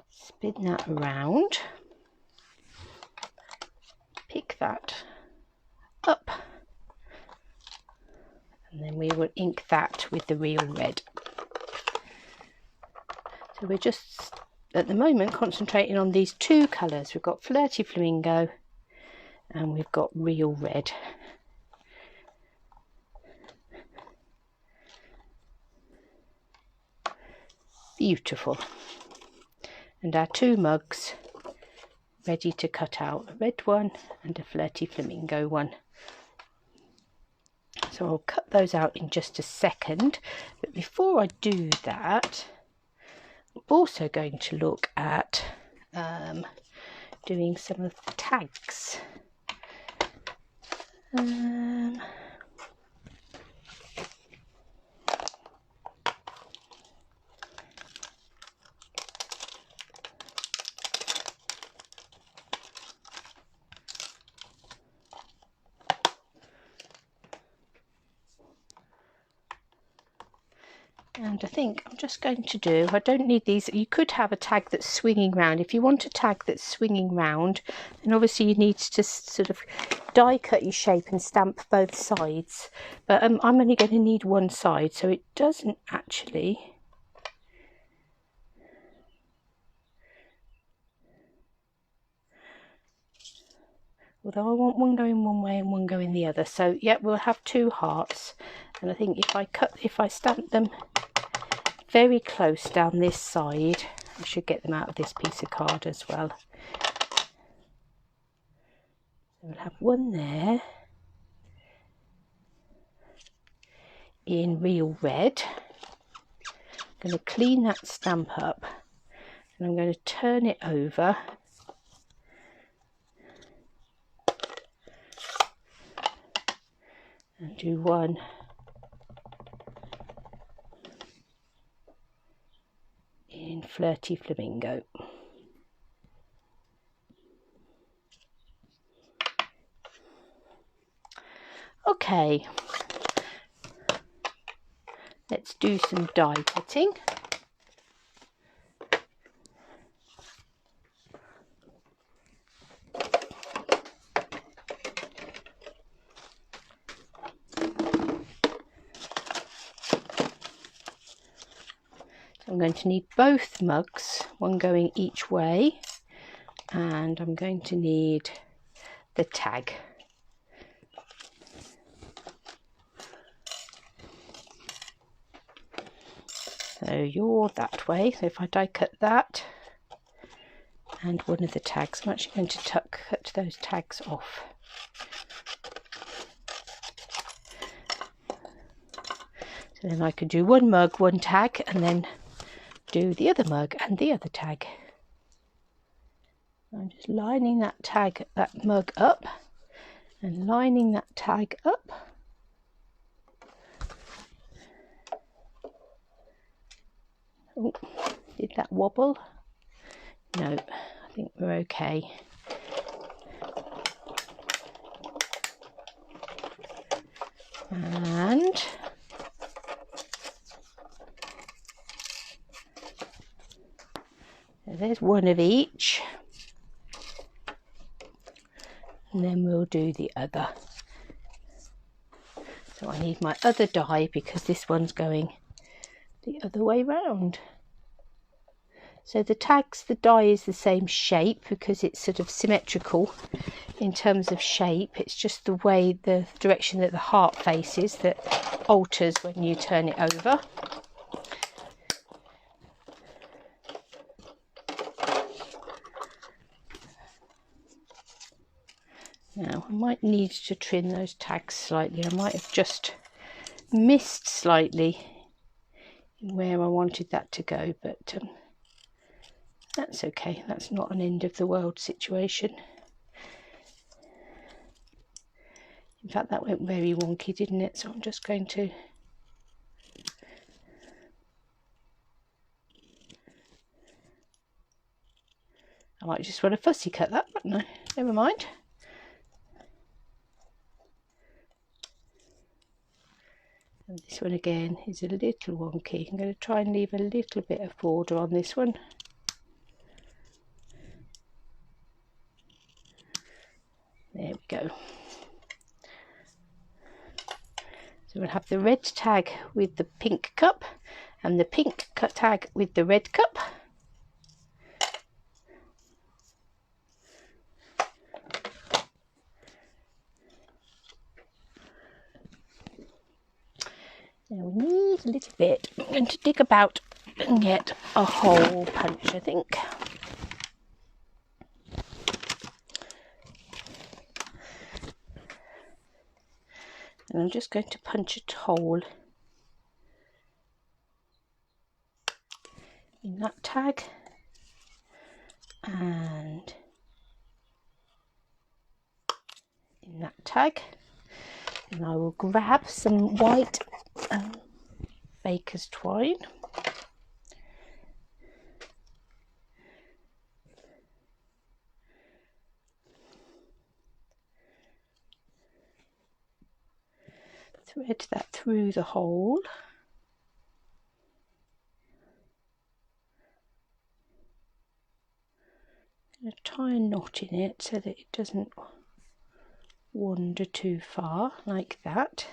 Spin that around. Pick that up. And then we will ink that with the real red. So we're just at the moment concentrating on these two colours. We've got Flirty Flamingo and we've got real red. Beautiful. And our two mugs ready to cut out, a red one and a Flirty Flamingo one. So I'll cut those out in just a second, but before I do that, I'm also going to look at doing some of the tags. And I think I'm just going to do, I don't need these, you could have a tag that's swinging round. If you want a tag that's swinging round, then obviously you need to sort of die cut your shape and stamp both sides. But I'm only going to need one side, so it doesn't actually... Although I want one going one way and one going the other. So yeah, we'll have two hearts. And I think if I stamp them very close down this side. I should get them out of this piece of card as well. So we'll have one there in real red. I'm going to clean that stamp up and I'm going to turn it over and do one in Flirty Flamingo. Okay, let's do some die cutting. I'm going to need both mugs, one going each way, and I'm going to need the tag. So you're that way, so if I die cut that and one of the tags, I'm actually going to cut those tags off. So then I could do one mug, one tag, and then do the other mug and the other tag. I'm just lining that mug up and lining that tag up. Oh, did that wobble? No, I think we're okay. And so there's one of each, and then we'll do the other. So I need my other die because this one's going the other way round. So the tags, the die is the same shape because it's sort of symmetrical in terms of shape. It's just the way, the direction that the heart faces that alters when you turn it over. Now I might need to trim those tags slightly. I might have just missed slightly where I wanted that to go, but that's okay. That's not an end of the world situation. In fact, that went very wonky, didn't it? So I'm just going to I might just want to fussy cut that, but no, never mind. And this one again is a little wonky. I'm going to try and leave a little bit of border on this one. There we go. So we'll have the red tag with the pink cup and the pink tag with the red cup. Now we need a little bit. I'm going to dig about and get a hole punch, I think. And I'm just going to punch a hole in that tag and in that tag. And I will grab some white baker's twine. Thread that through the hole. I'm going to tie a knot in it so that it doesn't wander too far, like that.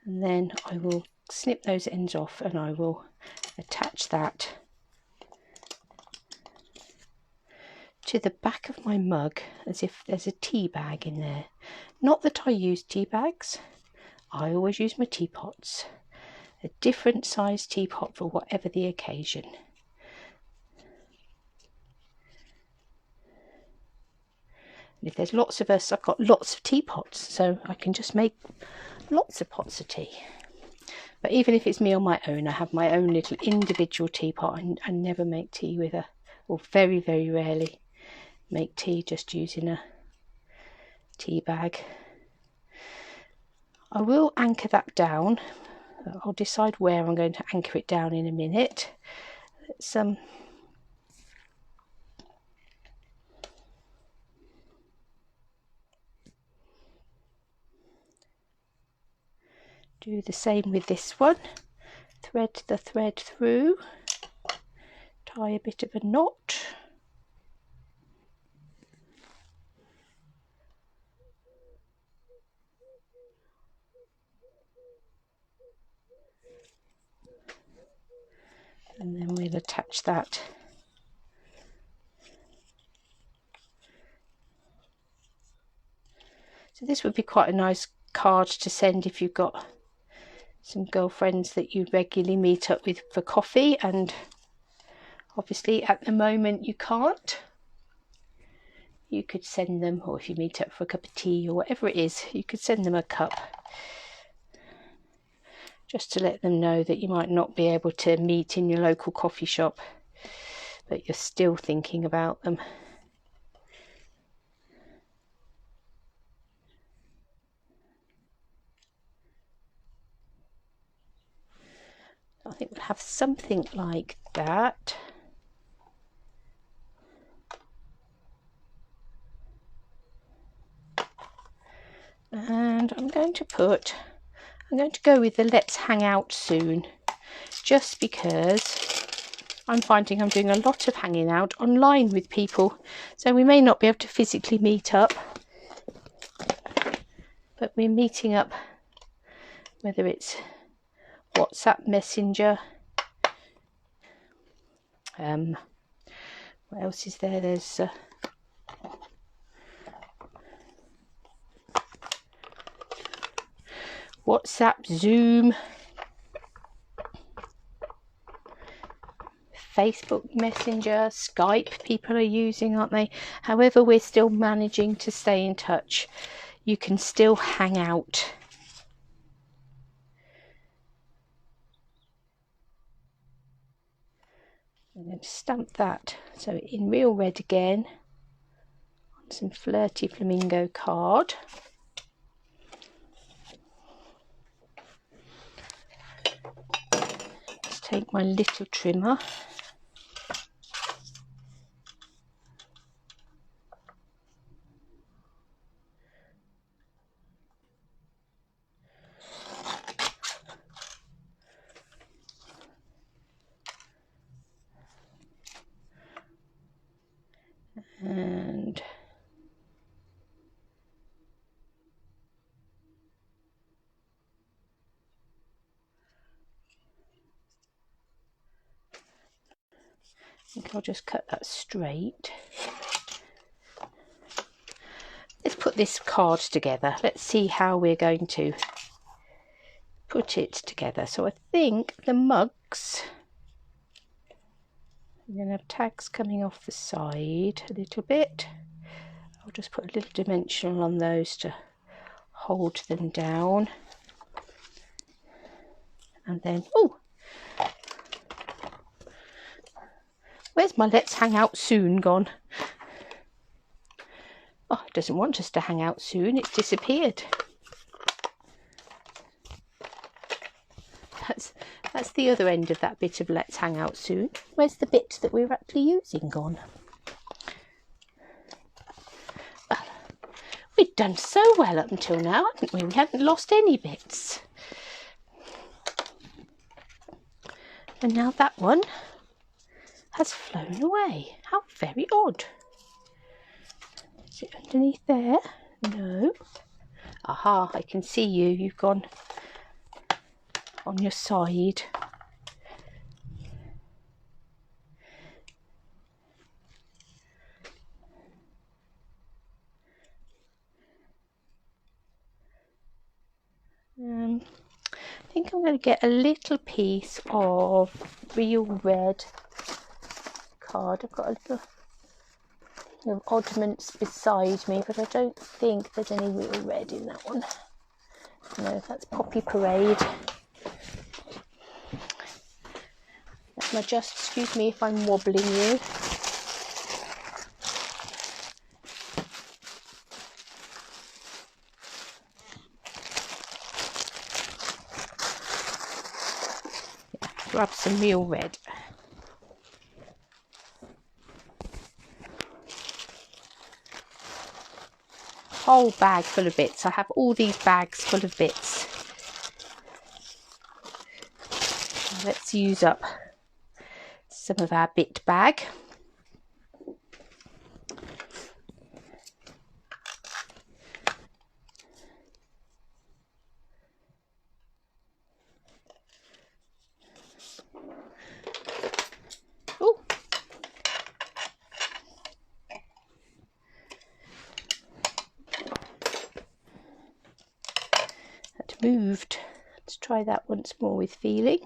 And then I will snip those ends off and I will attach that to the back of my mug as if there's a tea bag in there. Not that I use tea bags, I always use my teapots, a different size teapot for whatever the occasion. And if there's lots of us, I've got lots of teapots, so I can just make lots of pots of tea. But even if it's me on my own, I have my own little individual teapot. I never make tea with a, or very, very rarely make tea just using a tea bag. I will anchor that down. I'll decide where I'm going to anchor it down in a minute. Let's do the same with this one. Thread the thread through, tie a bit of a knot. And then we'll attach that so this would be quite a nice card to send if you've got some girlfriends that you regularly meet up with for coffee, and obviously at the moment you can't. You could send them, or if you meet up for a cup of tea or whatever it is, you could send them a cup just to let them know that you might not be able to meet in your local coffee shop, but you're still thinking about them. I think we'll have something like that. And I'm going to go with the let's hang out soon, just because I'm finding I'm doing a lot of hanging out online with people, so we may not be able to physically meet up, but we're meeting up, whether it's WhatsApp Messenger, what else is there? There's WhatsApp, Zoom, Facebook Messenger, Skype people are using, aren't they? However, we're still managing to stay in touch. You can still hang out. I'm going to stamp that so in real red again on some Flirty Flamingo card. Let's take my little trimmer. And I think I'll just cut that straight. Let's put this card together. Let's see how we're going to put it together. So I think the mugs, I'm going to have tags coming off the side a little bit. I'll just put a little dimensional on those to hold them down. And then, oh, where's my let's hang out soon gone? Oh, it doesn't want us to hang out soon. It's disappeared. That's the other end of that bit of let's hang out soon. Where's the bit that we're actually using gone? Well, we'd done so well up until now, hadn't we? We hadn't lost any bits. And now that one has flown away. How very odd. Is it underneath there? No. Aha, I can see you. You've gone on your side. I think think I'm going to get a little piece of real red card. I've got a little of oddments beside me, but I don't think there's any real red in that one. No, that's Poppy Parade. Just excuse me if I'm wobbling you. Yeah, grab some real red. Whole bag full of bits. I have all these bags full of bits. Let's use up some of our bit bag. Oh, that moved. Let's try that once more with feeling.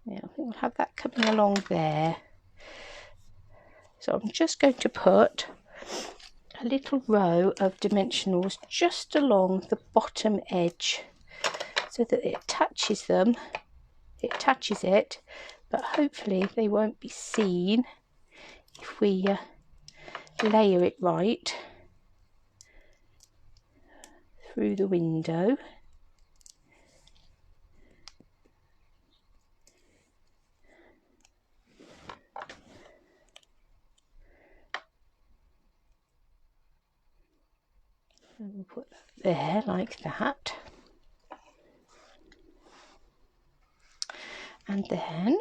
Yeah, I think we'll have that coming along there. So I'm just going to put a little row of dimensionals just along the bottom edge so that it touches them. It touches it, but hopefully they won't be seen if we layer it right through the window. And we'll put that there like that. And then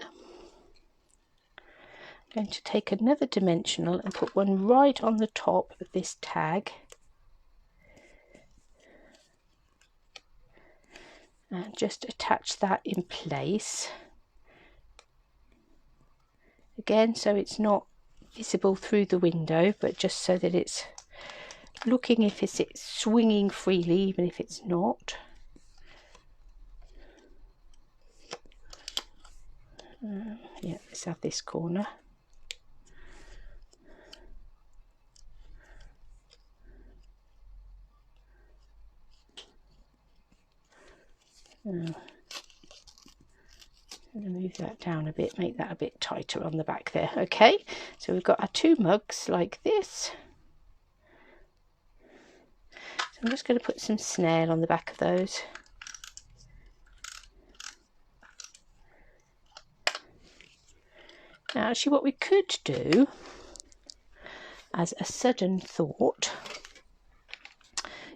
I'm going to take another dimensional and put one right on the top of this tag. And just attach that in place. Again, so it's not visible through the window, but just so that it's looking if it's swinging freely, even if it's not. Yeah, let's have this corner. I'm going to move that down a bit, make that a bit tighter on the back there. Okay, so we've got our two mugs like this. So I'm just going to put some snail on the back of those. Now, actually, what we could do, as a sudden thought,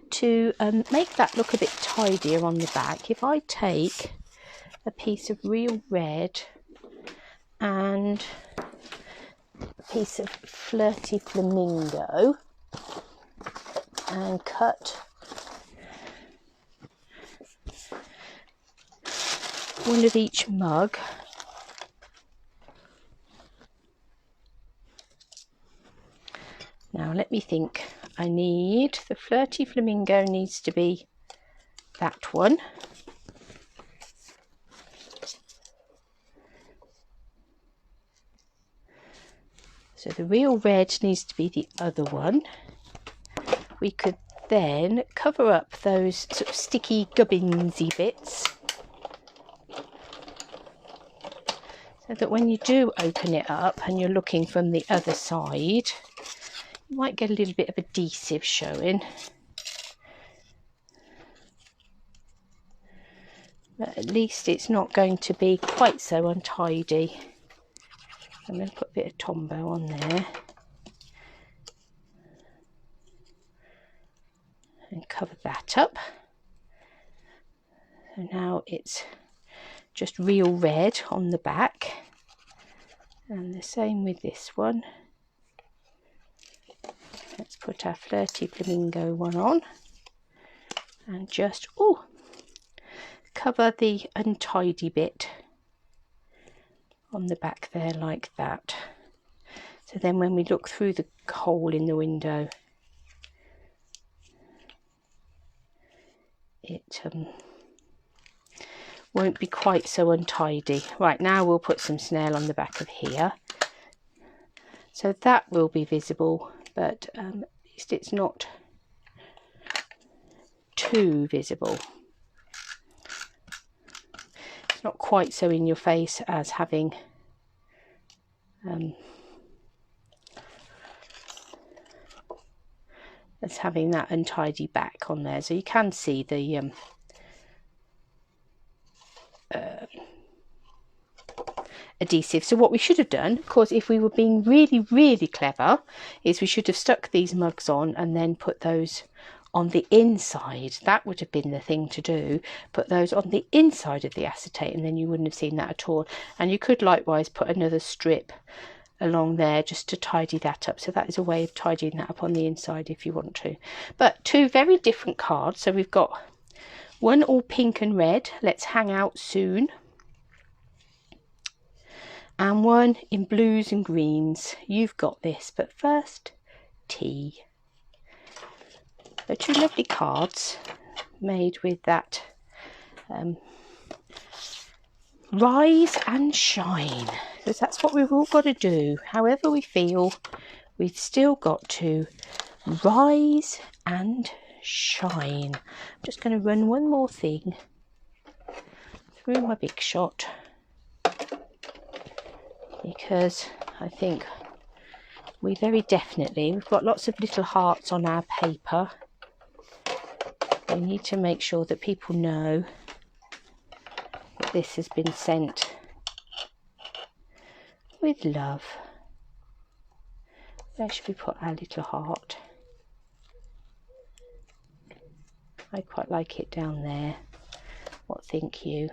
to make that look a bit tidier on the back, if I take a piece of real red and a piece of Flirty Flamingo and cut one of each mug. Now let me think. I need, the Flirty Flamingo needs to be that one. So the real red needs to be the other one. We could then cover up those sort of sticky gubbinsy bits so that when you do open it up and you're looking from the other side, you might get a little bit of adhesive showing. But at least it's not going to be quite so untidy. I'm going to put a bit of Tombow on there and cover that up. So now it's just real red on the back, and the same with this one. Let's put our Flirty Flamingo one on and just cover the untidy bit on the back there like that. So then when we look through the hole in the window, it won't be quite so untidy. Right, now we'll put some snail on the back of here. So that will be visible, but at least it's not too visible. It's not quite so in your face as having that untidy back on there. So you can see the adhesive. So what we should have done, of course, if we were being really clever, is we should have stuck these mugs on and then put those on the inside. That would have been the thing to do. Put those on the inside of the acetate, and then you wouldn't have seen that at all. And you could likewise put another strip along there just to tidy that up. So that is a way of tidying that up on the inside if you want to. But two very different cards. So we've got one all pink and red, let's hang out soon, and one in blues and greens, you've got this, but first tea. So two lovely cards made with that rise and shine, because that's what we've all got to do. However we feel, we've still got to rise and shine. I'm just going to run one more thing through my big shot, because I think we've got lots of little hearts on our paper. We need to make sure that people know that this has been sent with love. Where should we put our little heart? I quite like it down there. What think you?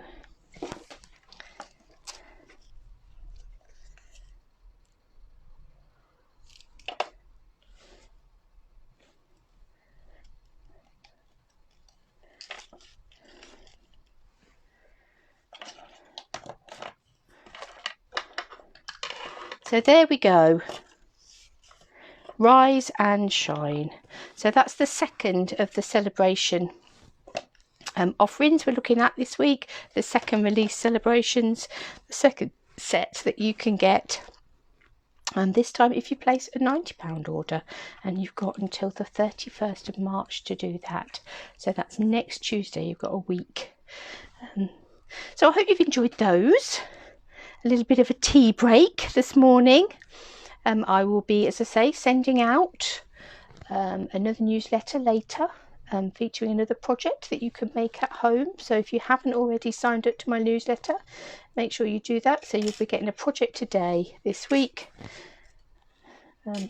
So there we go. Rise and shine. So that's the second of the celebration offerings we're looking at this week. The second release celebrations, the second set that you can get. And this time if you place a £90 order, and you've got until the 31st of March to do that. So that's next Tuesday, you've got a week. So I hope you've enjoyed those. A little bit of a tea break this morning. I will be, as I say, sending out another newsletter later, featuring another project that you can make at home. So if you haven't already signed up to my newsletter, make sure you do that. So you'll be getting a project a day this week.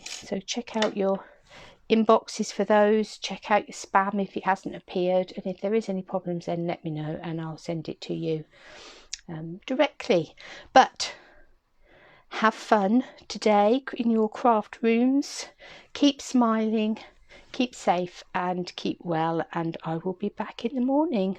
So check out your inboxes for those. Check out your spam if it hasn't appeared. And if there is any problems, then let me know and I'll send it to you directly. But have fun today in your craft rooms. Keep smiling, keep safe and keep well, and I will be back in the morning.